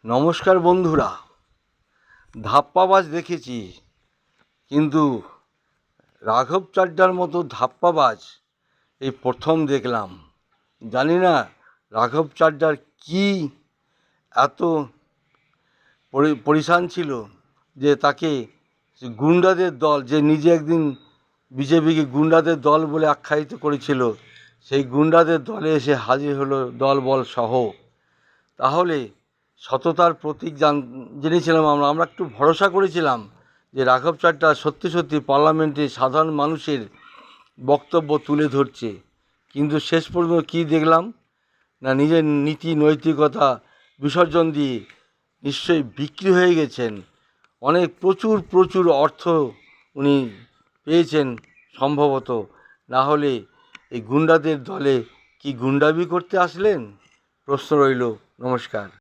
নমস্কার বন্ধুরা। ধাপ্পাবাজ দেখেছি, কিন্তু রাঘব চাড্ডার মতো ধাপ্পাবাজ এই প্রথম দেখলাম। জানি না রাঘব চাড্ডার কি এত পরিশান ছিল যে তাকে গুন্ডাদের দল, যে নিজে একদিন বিজেপিকে গুন্ডাদের দল বলে আখ্যায়িত করেছিল, সেই গুন্ডাদের দলে এসে হাজির হলো দলবল সহ। তাহলে সততার প্রতীক জেনেছিলাম আমরা একটু ভরসা করেছিলাম যে রাঘব চাড্ডা সত্যি সত্যি পার্লামেন্টে সাধারণ মানুষের বক্তব্য তুলে ধরছে, কিন্তু শেষ পর্যন্ত কী দেখলাম না, নিজের নীতি নৈতিকতা বিসর্জন দিয়ে নিশ্চয়ই বিক্রি হয়ে গেছেন। অনেক প্রচুর অর্থ উনি পেয়েছেন সম্ভবত, না হলে এই গুন্ডাদের দলে কি গুন্ডামি করতে আসলেন? প্রশ্ন রইল। নমস্কার।